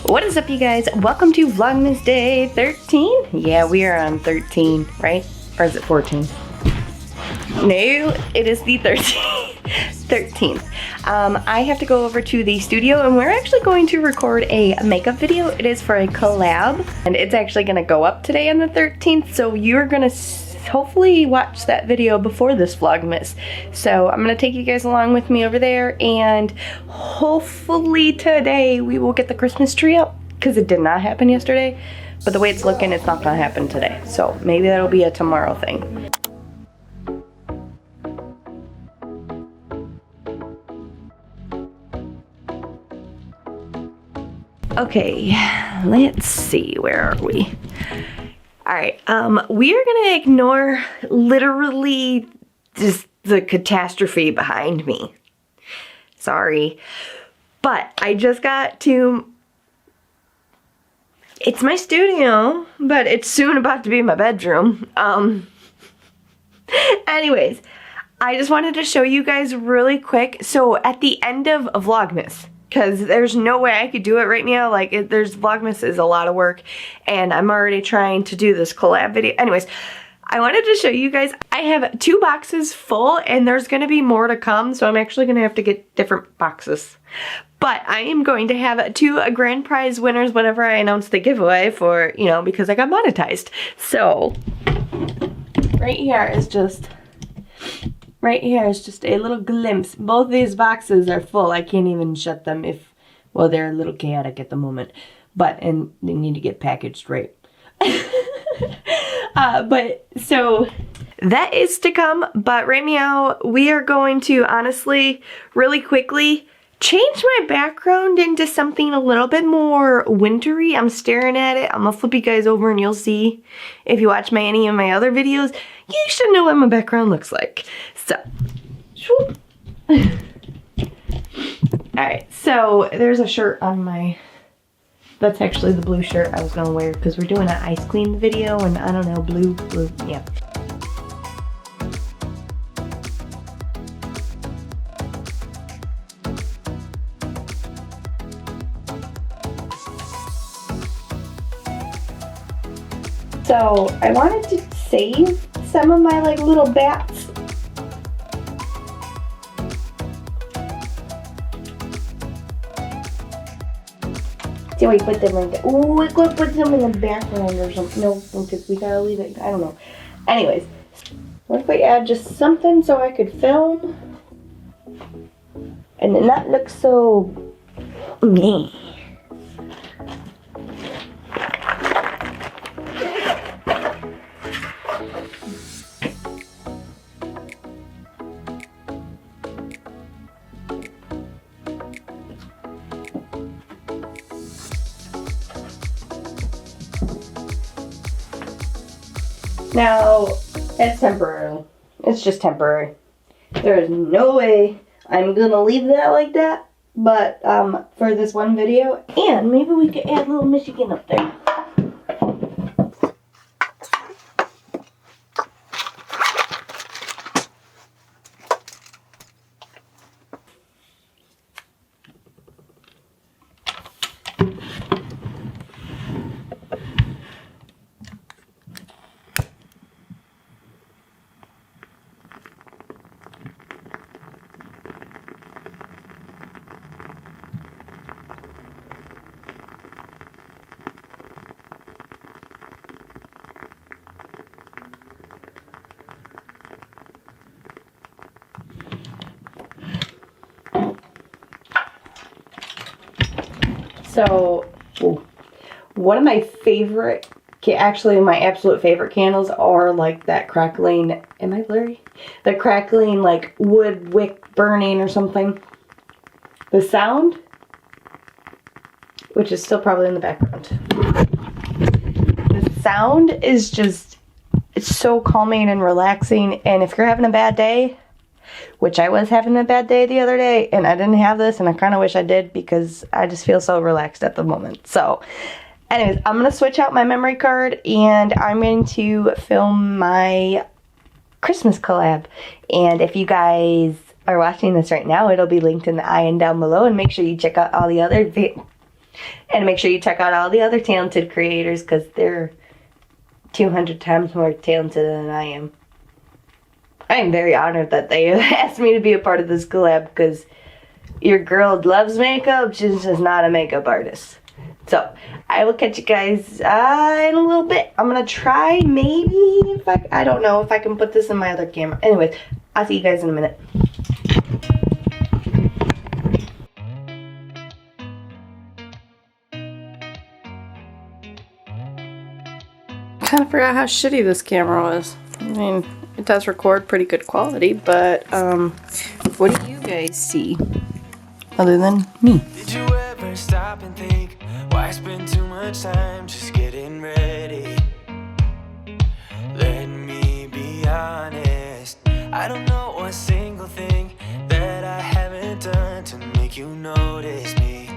What is up, you guys? Welcome to Vlogmas Day 13. Yeah, we are on 13, right? Or is it 14? No, it is the 13th. I have to go over to the studio and we're actually going to record a makeup video. It is for a collab and it's actually going to go up today on the 13th. So you're going to hopefully watch that video before this Vlogmas. So I'm going to take you guys along with me over there, and hopefully today we will get the Christmas tree up because it did not happen yesterday. But the way it's looking, it's not going to happen today. So maybe that'll be a tomorrow thing. Okay, let's see, where are we? Alright, we are gonna ignore literally just the catastrophe behind me. Sorry. But I just got to, it's my studio, but it's soon about to be my bedroom. Anyways, I just wanted to show you guys really quick. So at the end of Vlogmas, because there's no way I could do it right now. Like, Vlogmas is a lot of work, and I'm already trying to do this collab video. Anyways, I wanted to show you guys, I have 2 boxes full, and there's going to be more to come, so I'm actually going to have to get different boxes. But I am going to have 2 grand prize winners whenever I announce the giveaway for, you know, because I got monetized. So, right here is just a little glimpse. Both these boxes are full. I can't even shut them well, they're a little chaotic at the moment. And they need to get packaged right. But so that is to come. But right now, we are going to honestly, really quickly, change my background into something a little bit more wintry. I'm staring at it. I'm gonna flip you guys over and you'll see. If you watch any of my other videos, you should know what my background looks like. So, alright, so there's a shirt on my, that's actually the blue shirt I was gonna wear because we're doing an ice cream video, and I don't know, blue, yeah. So I wanted to save some of my like little bats. So we put them right there. Ooh, we could put them in the background or something. No, because we gotta leave it. I don't know. Anyways, what if we add just something so I could film and then not look so meh. Now, it's temporary. It's just temporary. There is no way I'm gonna leave that like that, but for this one video, and maybe we could add little Michigan up there. So, one of my favorite, actually my absolute favorite candles are like that crackling, am I blurry? The crackling like wood wick burning or something. The sound, which is still probably in the background. The sound is just, it's so calming and relaxing, and if you're having a bad day, which I was having a bad day the other day, and I didn't have this, and I kind of wish I did because I just feel so relaxed at the moment. So, anyways, I'm going to switch out my memory card, and I'm going to film my Christmas collab. And if you guys are watching this right now, it'll be linked in the eye and down below, and make sure you check out all the other And make sure you check out all the other talented creators because they're 200 times more talented than I am. I am very honored that they asked me to be a part of this collab because your girl loves makeup, she's just not a makeup artist. So, I will catch you guys in a little bit. I'm going to try maybe if I don't know if I can put this in my other camera. Anyways, I'll see you guys in a minute. I kind of forgot how shitty this camera was. I mean, it does record pretty good quality, but what do you guys see other than me? Did you ever stop and think why spend too much time just getting ready? Let me be honest, I don't know a single thing that I haven't done to make you notice me.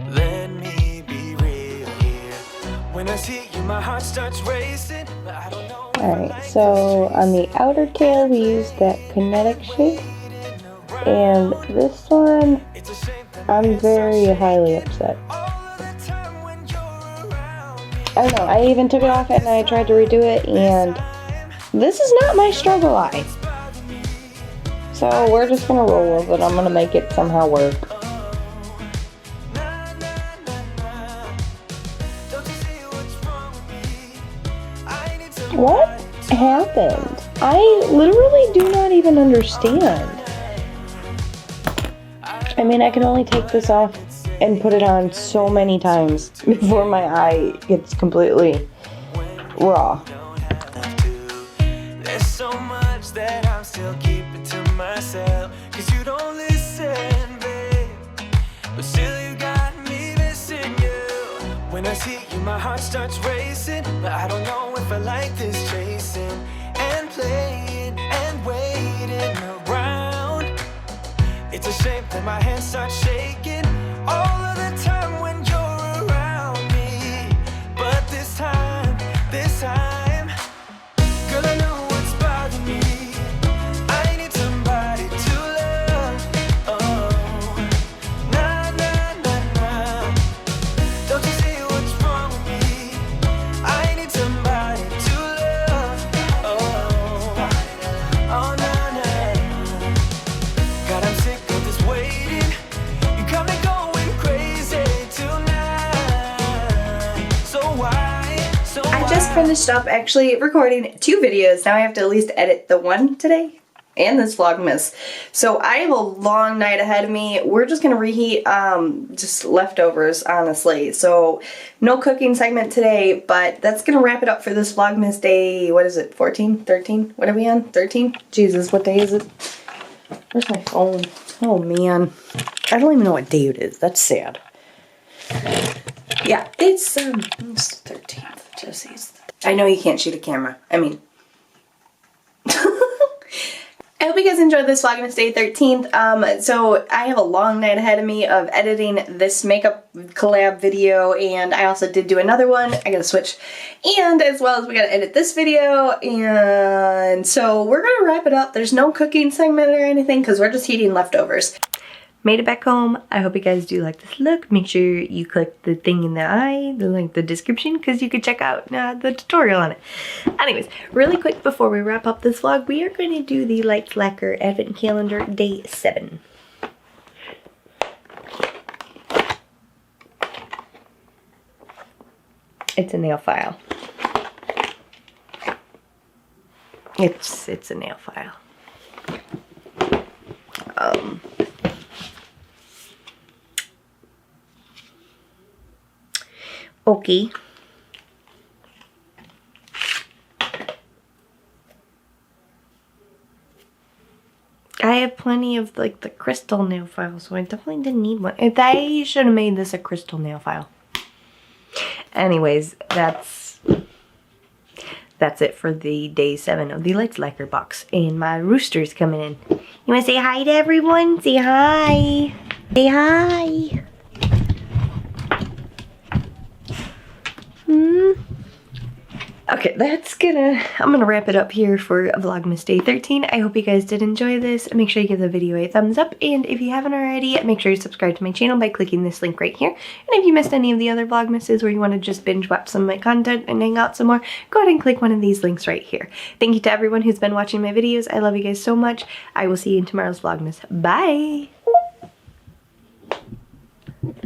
Let me be real here. When I see you, my heart starts racing. I don't know. Alright, so on the outer tail we used that kinetic shape, and this one I'm very highly upset. I don't know, I even took it off and I tried to redo it, and this is not my struggle eye. So we're just gonna roll with it. I'm gonna make it somehow work. What happened? I literally do not even understand. I mean, I can only take this off and put it on so many times before my eye gets completely raw. There's so much that I'm still keeping to myself, 'cause you don't listen, babe. But still you got me missing you. When I see you, my heart starts racing. But I don't know if I like this chasing and playing and waiting around. It's a shame that my hands start shaking all of the time when you're around me. But this time, girl, I know what's bothering me. I need somebody to love. Oh, nah, nah, nah, nah. Don't you see what's wrong with me? I need somebody to love. Oh, oh, nah, nah. God, I'm sick of this waiting. You got me going crazy tonight. So why? I just finished up actually recording 2 videos. Now I have to at least edit the one today and this Vlogmas. So I have a long night ahead of me. We're just gonna reheat just leftovers, honestly. So no cooking segment today, but that's gonna wrap it up for this Vlogmas day. What is it? 14? 13? What are we on? 13? Jesus, what day is it? Where's my phone? Oh man. I don't even know what day it is. That's sad. Yeah, it's the 13th. Jessi's. I know you can't shoot a camera. I mean. I hope you guys enjoyed this Vlogmas Day 13th. So I have a long night ahead of me of editing this makeup collab video, and I also did do another one. I gotta switch. And as well as we gotta edit this video, and so we're gonna wrap it up. There's no cooking segment or anything because we're just heating leftovers. Made it back home. I hope you guys do like this look. Make sure you click the thing in the eye, the link, the description, because you can check out the tutorial on it. Anyways, really quick before we wrap up this vlog, we are going to do the Lacquer Advent Calendar Day 7. It's a nail file. It's a nail file. Okay. I have plenty of like the crystal nail file, so I definitely didn't need one. I should have made this a crystal nail file. Anyways, that's it for the day 7 of the Lacquer box. And my rooster's coming in. You wanna say hi to everyone? Say hi. Say hi. Okay, I'm gonna wrap it up here for Vlogmas Day 13. I hope you guys did enjoy this. Make sure you give the video a thumbs up, and if you haven't already, make sure you subscribe to my channel by clicking this link right here. And if you missed any of the other Vlogmases or you want to just binge watch some of my content and hang out some more, go ahead and click one of these links right here. Thank you to everyone who's been watching my videos. I love you guys so much. I will see you in tomorrow's Vlogmas. Bye!